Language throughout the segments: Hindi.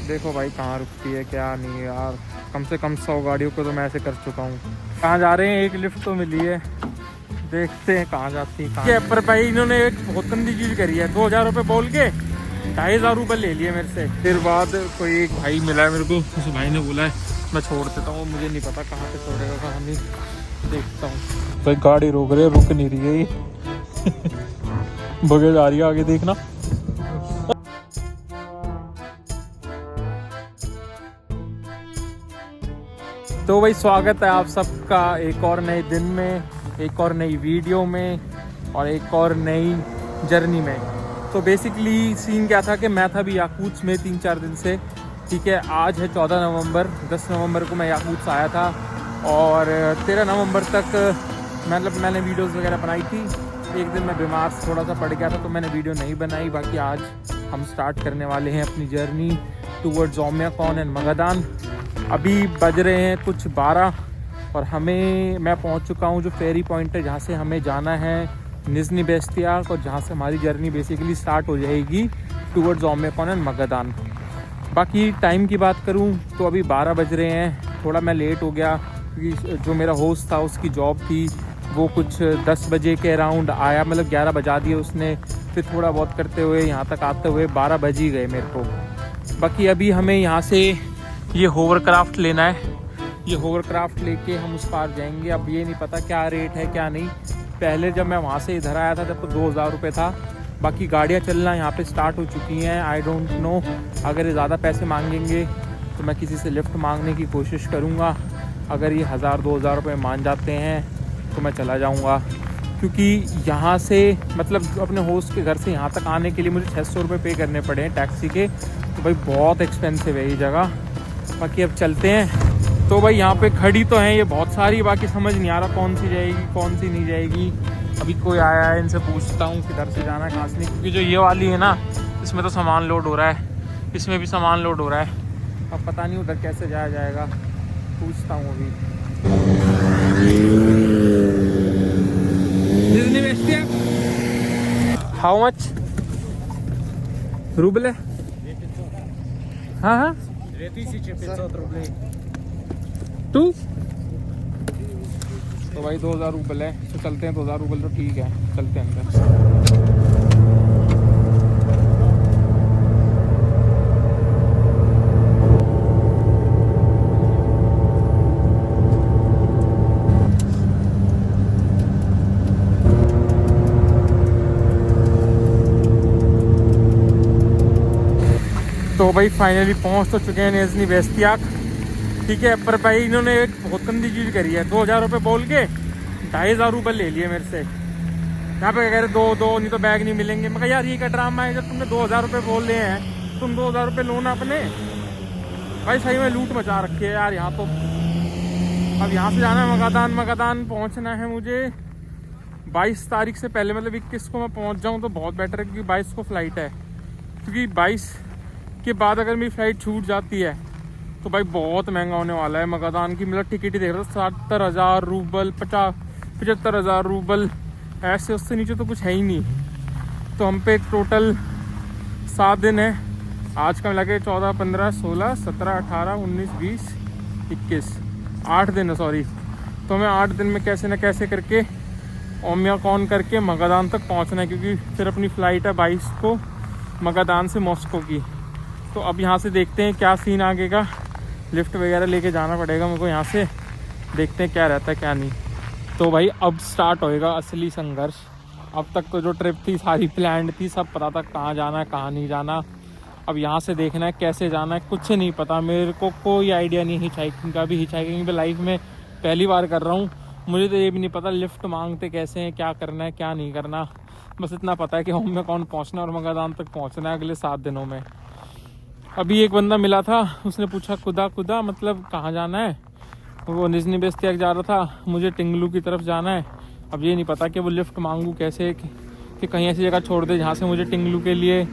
देखो भाई कहाँ रुकती है क्या नहीं यार। कम से कम 100 गाड़ियों को तो मैं ऐसे कर चुका हूँ। कहाँ जा रहे हैं, एक लिफ्ट तो मिली है, देखते हैं कहाँ जाती है कहाँ। पर भाई इन्होंने एक बहुत गंदी चीज़ करी है, 2000 रुपये बोल के 2500 रुपये ले लिए मेरे से। फिर बाद कोई एक भाई मिला है मेरे को, उस भाई ने बोला है मैं छोड़ देता हूँ, मुझे नहीं पता कहाँ पे छोड़ेगा कहाँ नहीं, देखता हूँ। भाई गाड़ी रोक रहे, रुक नहीं रही है ये भगे जा रही है, आगे देखना। तो भाई स्वागत है आप सबका एक और नए दिन में, एक और नई वीडियो में और एक और नई जर्नी में। तो बेसिकली सीन क्या था कि मैं था भी याकूत में 3-4 दिन से, ठीक है। आज है 14 नवंबर, 10 नवंबर को मैं याकूत से आया था और 13 नवंबर तक मतलब मैंने वीडियोस वगैरह बनाई थी। एक दिन मैं बीमार थोड़ा सा पड़ गया था तो मैंने वीडियो नहीं बनाई। बाकी आज हम स्टार्ट करने वाले हैं अपनी जर्नी टूवर्ड्स ओमियाकॉन एंड मगादान। अभी बज रहे हैं कुछ 12 और मैं पहुंच चुका हूं जो फेरी पॉइंट है जहां से हमें जाना है निज़्नी बेस्तियाक, और जहां से हमारी जर्नी बेसिकली स्टार्ट हो जाएगी टूवर्ड्स ओमियाकॉन एंड मगादान। बाकी टाइम की बात करूं तो अभी 12 बज रहे हैं। थोड़ा मैं लेट हो गया क्योंकि जो मेरा होस्ट था उसकी जॉब थी, वो कुछ 10 बजे के अराउंड आया, मतलब 11 बजा दिए उसने। फिर थोड़ा बहुत करते हुए यहाँ तक आते हुए 12 बज ही गए मेरे को। बाकी अभी हमें यहाँ से ये होवरक्राफ्ट लेना है, ये होवरक्राफ्ट लेके हम उस पार जाएंगे। अब ये नहीं पता क्या रेट है क्या नहीं। पहले जब मैं वहाँ से इधर आया था तब तो 2000 रुपये था। बाकी गाड़ियाँ चलना यहाँ पे स्टार्ट हो चुकी हैं। आई डोंट नो, अगर ये ज़्यादा पैसे मांगेंगे तो मैं किसी से लिफ्ट मांगने की कोशिश करूँगा। अगर ये 1000-2000 रुपये मान जाते हैं तो मैं चला जाऊँगा, क्योंकि यहाँ से मतलब अपने होस्ट के घर से यहाँ तक आने के लिए मुझे 600 रुपये पे करने पड़े हैं टैक्सी के। तो भाई बहुत एक्सपेंसिव है ये जगह। बाकी अब चलते हैं। तो भाई यहाँ पे खड़ी तो हैं ये बहुत सारी, बाकी समझ नहीं आ रहा कौन सी जाएगी कौन सी नहीं जाएगी। अभी कोई आया है, इनसे पूछता हूँ किधर से जाना है कहाँ से नहीं, क्योंकि जो ये वाली है ना इसमें तो सामान लोड हो रहा है, इसमें भी सामान लोड हो रहा है। अब पता नहीं उधर कैसे जाया जाएगा, पूछता हूँ अभी। हाउ मच रूबल है? हाँ हाँ 2500 रुपये। टू तो भाई 2000 रूबल है, तो चलते हैं। 2000 रूबल तो ठीक है, चलते हैं अंदर। तो भाई फाइनली पहुंच तो चुके हैं निज़्नी बेस्तियाक, ठीक है। पर भाई इन्होंने एक बहुत गंदी चीज़ करी है, 2000 रुपये बोल के 2500 रुपये ले लिए मेरे से। यहाँ पे कह रहे दो नहीं तो बैग नहीं मिलेंगे। मैं कहा यार ये क्या ड्रामा है, जब तुमने 2000 रुपये बोल रहे हैं तुम 2000 रुपये लो ना अपने। भाई सही में लूट मचा रखी है यार यहाँ तो। अब यहाँ से जाना है मगादान। मगादान पहुँचना है मुझे 22 तारीख से पहले, मतलब 21 को मैं पहुँच जाऊँ तो बहुत बेटर है, क्योंकि 22 को फ्लाइट है। क्योंककि 22 के बाद अगर मेरी फ़्लाइट छूट जाती है तो भाई बहुत महंगा होने वाला है मगादान की। मतलब टिकट ही देख रहा था 70,000 रूबल, 75,000 रूबल, ऐसे उससे नीचे तो कुछ है ही नहीं। तो हम पे टोटल 7 दिन है। आज का मिला के 14, 15, 16, 17, 18, 19, 20, 21, 8 दिन है सॉरी। तो हमें 8 दिन में कैसे न कैसे करके ओमियाकॉन करके मगादान तक पहुंचना है, क्योंकि फिर अपनी फ़्लाइट है 22 को मगादान से मॉस्को की। तो अब यहाँ से देखते हैं क्या सीन आगे का। लिफ्ट वगैरह लेके जाना पड़ेगा मेरे को यहाँ से, देखते हैं क्या रहता है क्या नहीं। तो भाई अब स्टार्ट होएगा असली संघर्ष। अब तक तो जो ट्रिप थी सारी प्लान्ड थी, सब पता था कहाँ जाना है कहाँ नहीं जाना। अब यहाँ से देखना है कैसे जाना है, कुछ नहीं पता मेरे को, कोई आइडिया नहीं। हिचहाइकिंग का भी, हिचहाइकिंग भी लाइफ में पहली बार कर रहा हूँ। मुझे तो ये भी नहीं पता लिफ्ट मांगते कैसे हैं, क्या करना है क्या नहीं करना। बस इतना पता है कि ओमियाकॉन पहुँचना और मगादान तक पहुँचना है अगले 7 दिनों में। अभी एक बंदा मिला था, उसने पूछा खुदा मतलब कहाँ जाना है। वो निज़्नी बेस्तियाक जा रहा था, मुझे टिंगलू की तरफ जाना है। अब ये नहीं पता कि वो लिफ्ट मांगूँ कैसे, कि कहीं ऐसी जगह छोड़ दे जहाँ से मुझे टिंगलू के लिए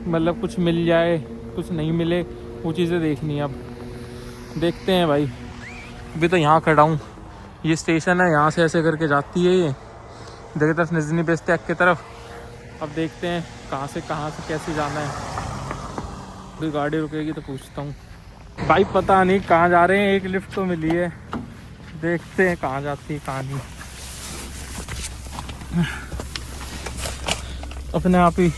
मतलब कुछ मिल जाए, कुछ नहीं मिले, वो चीज़ें देखनी है। अब देखते हैं भाई। अभी तो यहाँ खड़ा हूँ, ये स्टेशन है, यहाँ से ऐसे करके जाती है ये इधर की तरफ निज़्नी बेस्तियाक की तरफ। अब देखते हैं कहाँ से कैसे जाना है। कोई गाड़ी रुकेगी तो पूछता हूँ। भाई पता नहीं कहाँ जा रहे हैं, एक लिफ्ट तो मिली है, देखते हैं कहाँ जाती है कहाँ नहीं। अपने आप ही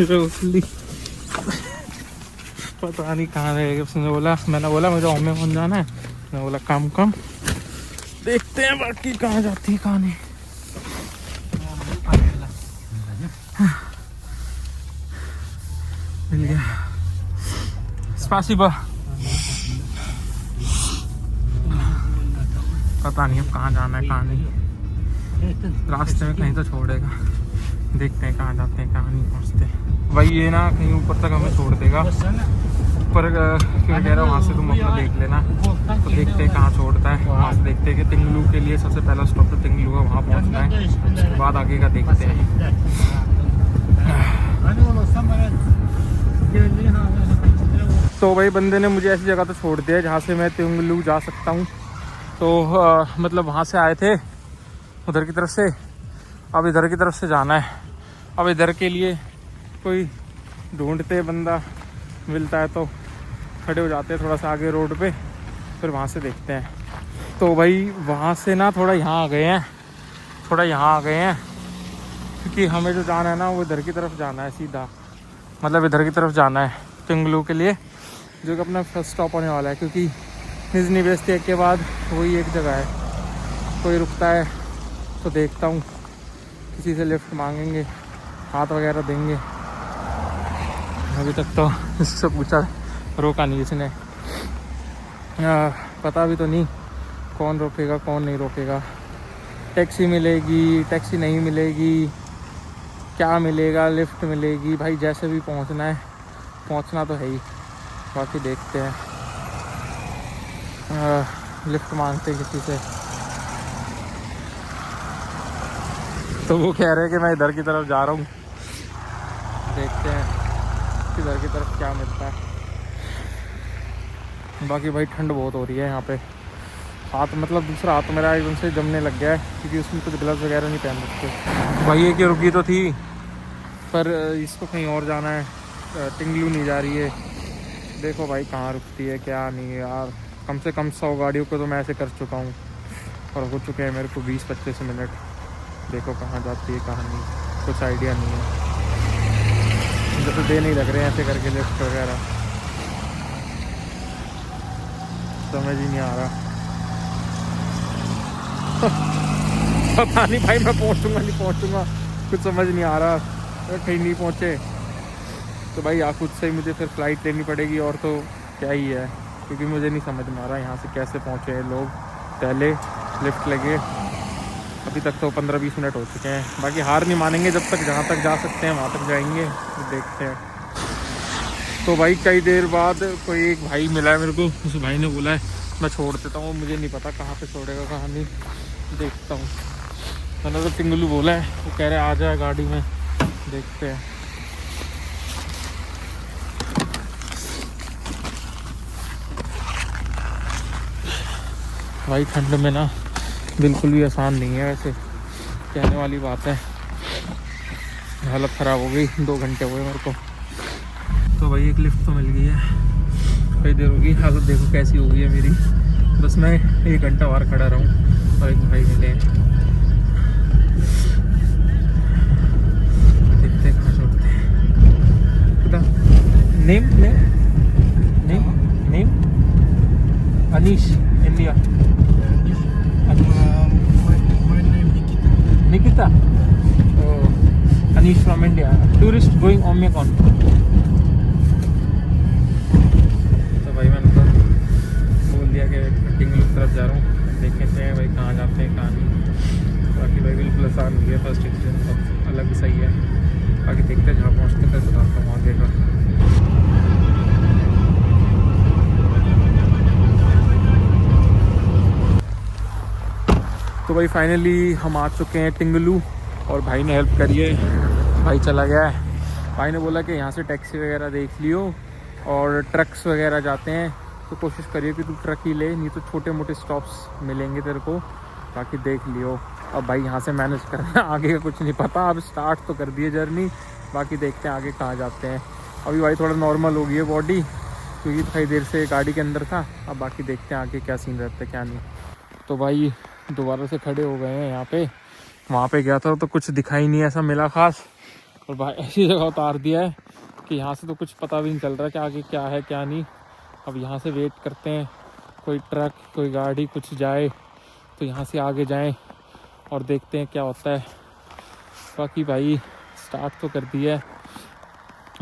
रोक ली, पता नहीं कहाँ रहेगा। उसने बोला, मैंने बोला मुझे ओमे कौन जाना है, मैंने बोला कम कम, देखते हैं बाकी कहाँ जाती है कहाँ नहीं। मिल गया, स्पासिबा। पता नहीं अब कहाँ जाना है कहाँ नहीं, रास्ते में कहीं तो छोड़ेगा, देखते हैं कहाँ जाते हैं कहाँ नहीं पहुँचते। भाई ये ना कहीं ऊपर तक हमें छोड़ देगा, ऊपर क्यों कह रहा है वहाँ से तुम अपना देख लेना। तो देखते हैं कहाँ छोड़ता है, वहाँ से देखते हैं कि तिंगलू के लिए सबसे पहला स्टॉप तो तिंगलू है, वहाँ पहुँचना है, उसके बाद आगे का देखते हैं। तो भाई बंदे ने मुझे ऐसी जगह तो छोड़ दिया जहाँ से मैं तिंगलू जा सकता हूँ। तो मतलब वहाँ से आए थे उधर की तरफ से, अब इधर की तरफ से जाना है। अब इधर के लिए कोई ढूंढते बंदा मिलता है तो खड़े हो जाते हैं थोड़ा सा आगे रोड पे, फिर वहाँ से देखते हैं। तो भाई वहाँ से ना थोड़ा यहाँ आ गए हैं, थोड़ा यहाँ आ गए हैं, क्योंकि हमें जो जाना है ना वो इधर की तरफ जाना है सीधा, मतलब इधर की तरफ जाना है तिंगलू के लिए, जो कि अपना फर्स्ट स्टॉप होने वाला है। क्योंकि निजनी बेस्ती के बाद वही एक जगह है, कोई रुकता है तो देखता हूँ, किसी से लिफ्ट मांगेंगे, हाथ वगैरह देंगे। अभी तक तो इससे पूछा, रोका नहीं इसने, पता भी तो नहीं कौन रोकेगा कौन नहीं रोकेगा। टैक्सी मिलेगी, टैक्सी नहीं मिलेगी, क्या मिलेगा, लिफ्ट मिलेगी, भाई जैसे भी पहुंचना है, पहुंचना तो है ही। बाकी देखते हैं, लिफ्ट मांगते किसी से, तो वो कह रहे हैं कि मैं इधर की तरफ जा रहा हूँ, देखते हैं इधर की तरफ क्या मिलता है। बाकी भाई ठंड बहुत हो रही है यहाँ पे, हाथ मतलब दूसरा हाथ मेरा एकदम से जमने लग गया है, क्योंकि उसमें कुछ ग्लव्स वगैरह नहीं पहन रखे। भाई ये कि रुकी तो थी, पर इसको कहीं और जाना है, तिंगलू नहीं जा रही है। देखो भाई कहाँ रुकती है क्या नहीं है यार। कम से कम 100 गाड़ियों को तो मैं ऐसे कर चुका हूँ, और हो चुके हैं मेरे को 20-25 मिनट। देखो कहाँ जाती है कहाँ नहीं, कुछ आइडिया नहीं है। जैसे दे नहीं लग रहे हैं ऐसे करके लिफ्ट वगैरह, समझ ही नहीं आ रहा। पता नहीं भाई मैं पहुंचूंगा नहीं पहुंचूंगा, कुछ समझ नहीं आ रहा। अगर कहीं नहीं पहुंचे तो भाई या खुद से ही मुझे फिर फ़्लाइट लेनी पड़ेगी, और तो क्या ही है, क्योंकि मुझे नहीं समझ में आ रहा यहाँ से कैसे पहुँचे हैं लोग। पहले लिफ्ट लगे, अभी तक तो 15-20 मिनट हो चुके हैं। बाकी हार नहीं मानेंगे, जब तक जहाँ तक जा सकते हैं वहाँ तक जाएंगे, तो देखते हैं। तो भाई कई देर बाद कोई एक भाई मिला है मेरे को, उस भाई ने बोला है मैं छोड़ देता हूँ, मुझे नहीं पता कहाँ पे छोड़ेगा कहाँ नहीं, देखता हूँ। मैंने तो तिंगलू बोला है, वो कह रहे आ जाए गाड़ी में, देखते हैं। भाई ठंड में ना बिल्कुल भी आसान नहीं है, वैसे कहने वाली बात है। हालत ख़राब हो गई, 2 घंटे हुए मेरे को। तो भाई एक लिफ्ट तो मिल गई है, कई देर होगी, हालत देखो कैसी हो गई है मेरी। बस मैं 1 घंटा और खड़ा रहूँ और एक भाई मिले हैं, देखते हैं कहाँ छोड़ते हैं। Name name name name Anish, India. Nikita. Oh, Anish from India. Tourist going Omicron. तो भाई मैंने तो बोल दिया कि तिंगलू की तरफ जा रहा हूँ, देखते हैं भाई कहाँ जाते हैं कहाँ नहीं। बाकी भाई बिल्कुल आसान नहीं है, फर्स्ट एक्सपीरियंस सब अलग सही है। बाकी देखते हैं जहाँ पहुँचते हैं बताता हूँ आगे का। तो भाई फाइनली हम आ चुके हैं तिंगलू, और भाई ने हेल्प करी है, भाई चला गया है। भाई ने बोला कि यहाँ से टैक्सी वगैरह देख लियो, और ट्रक्स वगैरह जाते हैं तो कोशिश करिए कि तू ट्रक ही ले, नहीं तो छोटे मोटे स्टॉप्स मिलेंगे तेरे को, बाकी देख लियो। अब भाई यहाँ से मैनेज करना, आगे का कुछ नहीं पता। अब स्टार्ट तो कर दिए जर्नी, बाकी देखते हैं आगे कहाँ जाते हैं। अभी भाई थोड़ा नॉर्मल हो गई है बॉडी, क्योंकि थोड़ी देर से गाड़ी के अंदर था। अब बाकी देखते हैं आगे क्या सीन रहता है क्या नहीं। तो भाई दोबारा से खड़े हो गए हैं यहाँ पे। वहाँ पे गया था तो कुछ दिखाई नहीं ऐसा मिला खास, और भाई ऐसी जगह उतार दिया है कि यहाँ से तो कुछ पता भी नहीं चल रहा कि आगे क्या है क्या नहीं। अब यहाँ से वेट करते हैं कोई ट्रक कोई गाड़ी कुछ जाए तो यहाँ से आगे जाएं और देखते हैं क्या होता है। बाकी भाई स्टार्ट तो कर दिया है।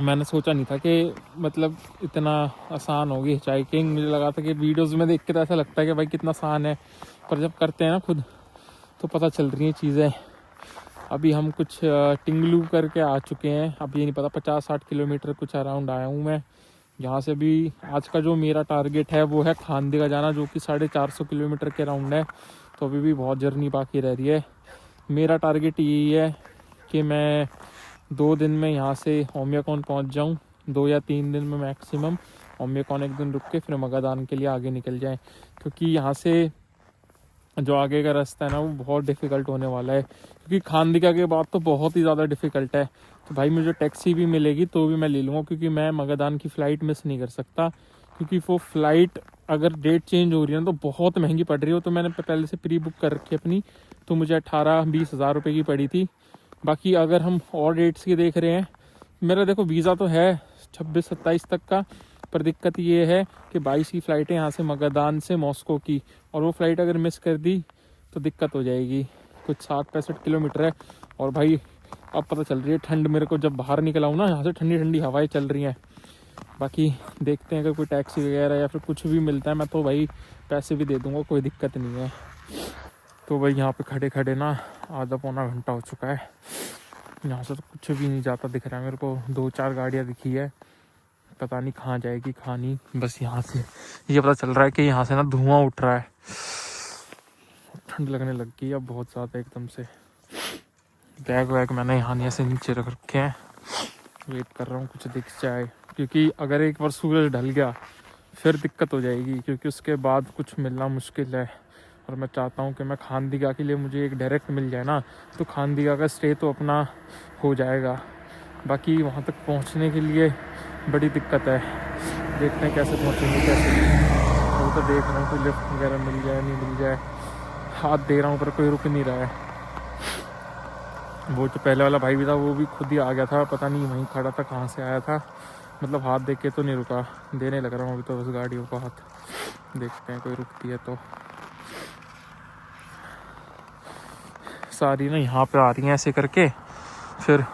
मैंने सोचा नहीं था कि मतलब इतना आसान होगी हिचहाइकिंग। मुझे लगा था कि वीडियोस में देख के तो ऐसा लगता है कि भाई कितना आसान है, पर जब करते हैं ना खुद तो पता चल रही हैं चीज़ें। अभी हम कुछ टिंगलू करके आ चुके हैं। अब ये नहीं पता 50-60 किलोमीटर कुछ अराउंड आया हूँ मैं यहाँ से। भी आज का जो मेरा टारगेट है वो है खांदी का जाना, जो कि 450 किलोमीटर के अराउंड है। तो अभी भी बहुत जर्नी बाकी रह रही है। मेरा टारगेट यही है कि मैं 2 दिन में यहाँ से ओमियाकॉन पहुँच जाऊँ, 2 या 3 दिन में मैक्सिमम। ओमियाकॉन एक दिन रुक के फिर मगादान के लिए आगे निकल जाएं, क्योंकि यहाँ से जो आगे का रास्ता है ना वो बहुत डिफ़िकल्ट होने वाला है। क्योंकि खांदिका के बाद तो बहुत ही ज़्यादा डिफ़िकल्ट है। तो भाई मुझे टैक्सी भी मिलेगी तो भी मैं ले लूँगा, क्योंकि मैं मगादान की फ़्लाइट मिस नहीं कर सकता। क्योंकि वो फ़्लाइट अगर डेट चेंज हो रही है ना तो बहुत महंगी पड़ रही है। तो मैंने पहले से प्री बुक कर रखी है अपनी, तो मुझे 18-20 हज़ार रुपये की पड़ी थी। बाकी अगर हम और डेट्स की देख रहे हैं, मेरा देखो वीज़ा तो है 26-27 तक का, पर दिक्कत ये है कि 22 की फ़्लाइट है यहाँ से मगादान से मॉस्को की, और वो फ़्लाइट अगर मिस कर दी तो दिक्कत हो जाएगी। कुछ 60-65 किलोमीटर है। और भाई अब पता चल रही है ठंड, मेरे को जब बाहर निकला हूँ ना यहाँ से ठंडी ठंडी हवाएं चल रही हैं। बाकी देखते हैं अगर कोई टैक्सी वगैरह या फिर कुछ भी मिलता है मैं तो भाई पैसे भी दे दूँगा, कोई दिक्कत नहीं है। तो भाई यहाँ पे खड़े खड़े ना आधा पौना घंटा हो चुका है। यहाँ से तो कुछ भी नहीं जाता दिख रहा है मेरे को। 2-4 गाड़ियाँ दिखी है, पता नहीं कहाँ जाएगी कहाँ नहीं। बस यहाँ से ये पता चल रहा है कि यहाँ से ना धुआं उठ रहा है। ठंड लगने लग गई अब बहुत ज़्यादा एकदम से। बैग वैग मैंने यहाँ नहीं ऐसे नीचे रख रखे हैं, वेट कर रहा हूँ कुछ दिख जाए। क्योंकि अगर एक बार सूरज ढल गया फिर दिक्कत हो जाएगी, क्योंकि उसके बाद कुछ मिलना मुश्किल है। और मैं चाहता हूँ कि मैं खांदिका के लिए मुझे एक डायरेक्ट मिल जाए ना, तो खांदिका का स्टे तो अपना हो जाएगा। बाकी वहाँ तक पहुँचने के लिए बड़ी दिक्कत है, देखते हैं कैसे पहुँचेंगे कैसे नहीं। वो तो देख रहा हूँ कोई लिफ्ट वगैरह मिल जाए नहीं मिल जाए। हाथ दे रहा हूँ पर कोई रुक नहीं रहा है। वो जो पहले वाला भाई भी था वो भी खुद ही आ गया था, पता नहीं वहीं खड़ा था कहाँ से आया था। मतलब हाथ देख के तो नहीं रुका, देने लग रहा हूँ अभी तो बस गाड़ियों को हाथ। देखते हैं कोई रुकती है तो। सारी ना यहाँ पे आ रही हैं ऐसे करके, फिर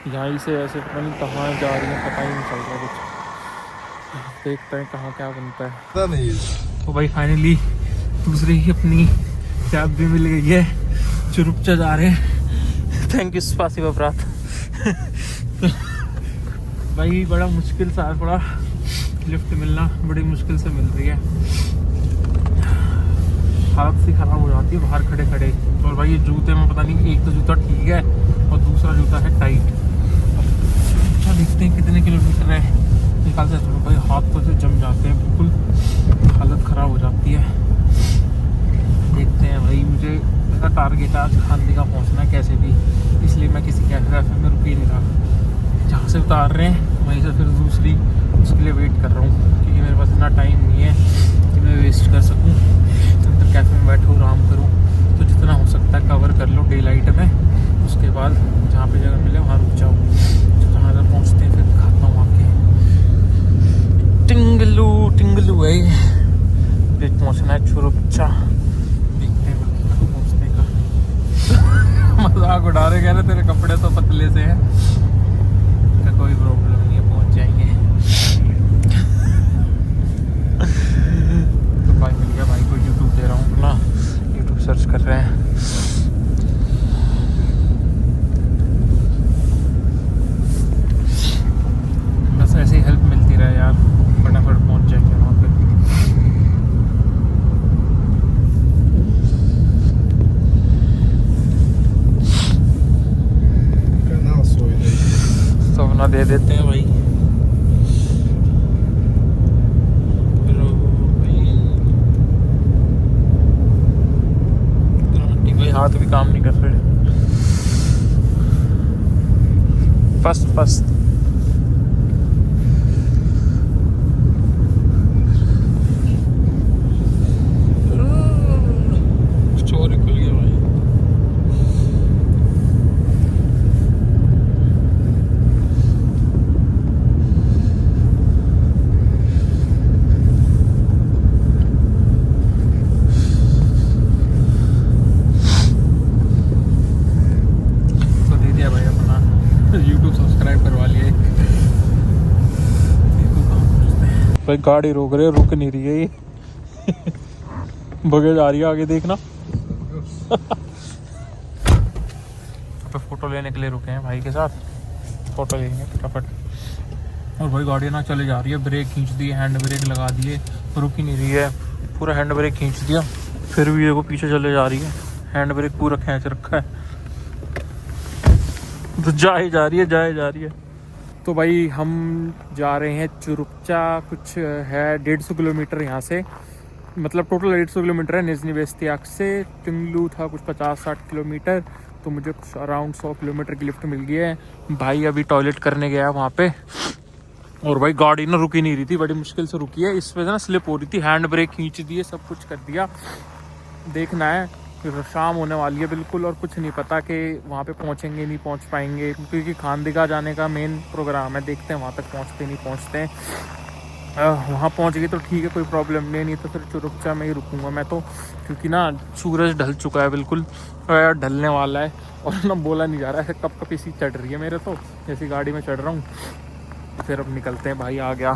यहीं से ऐसे पता नहीं कहाँ जा रही हैं, पता ही नहीं चल रहा कुछ। देखते हैं कहाँ क्या बनता है। तो भाई फाइनली दूसरी ही अपनी कैब भी मिल गई है, चुरुपचा जा रहे हैं। थैंक यू स्पासिबा ब्रात। भाई बड़ा मुश्किल सा है, थोड़ा लिफ्ट मिलना बड़ी मुश्किल से मिल रही है। हालत सी खराब हो जाती है बाहर खड़े खड़े। और भाई ये जूते में पता नहीं, एक तो जूता ठीक है और दूसरा जूता है टाइट। अच्छा देखते हैं कितने किलोमीटर है निकाल से। चलो भाई हाथ तो से जम जाते हैं, बिल्कुल हालत ख़राब हो जाती है। देखते हैं भाई, मुझे मेरा टारगेट आज खांदिका पहुंचना है कैसे भी, इसलिए मैं किसी कैफे में रुक ही नहीं रहा। जहाँ से उतार रहे हैं वहीं से फिर दूसरी उसके लिए वेट कर रहा हूँ, क्योंकि मेरे पास इतना टाइम नहीं है कि मैं वेस्ट कर सकूँ। अंदर कैफ़े में बैठूँ आराम करूँ, तो जितना हो सकता है कवर कर लो डे लाइट में। उसके बाद जहाँ पे जगह मिले वहाँ रुक जाओ। तो जहाँ इधर पहुँचते हैं फिर दिखाता हूँ आके। टिंगलू टिंगलू है ये पहुँचना है चुरुपचा। देखते हैं पहुँचने का। मजाक उड़ा रहे, कह रहे तेरे कपड़े तो पतले से हैं। कोई प्रॉब्लम नहीं है, पहुँच जाएंगे। तो भाई मिल गया, भाई को यूट्यूब दे रहा हूँ अपना, यूट्यूब सर्च कर रहे हैं। बस ऐसे ही हेल्प मिलती रहे यार, फटाफट पहुँच जाएंगे वहाँ पे। सब ना दे देते हैं भाई। हाथ भी काम नहीं कर रहे। फर्स्ट भाई गाड़ी रोक रहे, रुक नहीं रही है ये। बगे जा रही है आगे, देखना। तो फोटो लेने के लिए रुके हैं भाई के साथ, फोटो लेंगे फटाफट। और भाई गाड़ी ना चले जा रही है, ब्रेक खींच दी, हैंड ब्रेक लगा दिए, रुक ही नहीं रही है। पूरा हैंड ब्रेक खींच दिया, फिर भी देखो पीछे चले जा रही है। हैंड ब्रेक पूरा खींच रखा है, तो जाए जा रही है, जाए जा रही है। तो भाई हम जा रहे हैं चुरुपचा, कुछ है 150 किलोमीटर यहाँ से, मतलब टोटल 150 किलोमीटर है निजनी वेस्तियाक से। टिंगलू था कुछ 50-60 किलोमीटर, तो मुझे कुछ अराउंड 100 किलोमीटर की लिफ्ट मिल गई है। भाई अभी टॉयलेट करने गया वहाँ पे, और भाई गाड़ी ना रुकी नहीं रही थी, बड़ी मुश्किल से रुकी है। इस वजह से ना स्लिप हो रही थी, हैंड ब्रेक खींच दिए, सब कुछ कर दिया। देखना है, फिर शाम होने वाली है बिल्कुल, और कुछ नहीं पता कि वहाँ पे पहुँचेंगे नहीं पहुँच पाएंगे, क्योंकि खानदिगा जाने का मेन प्रोग्राम है। देखते हैं वहाँ तक पहुँचते नहीं पहुँचते। वहाँ पहुँच गए तो ठीक है, कोई प्रॉब्लम नहीं तो फिर चुरुपचा में ही रुकूंगा मैं तो, क्योंकि ना सूरज ढल चुका है बिल्कुल, ढलने वाला है, और ना बोला नहीं जा रहा है, कप सी चढ़ रही है मेरे तो, जैसी गाड़ी में चढ़ रहा हूँ। फिर अब निकलते हैं भाई, आ गया।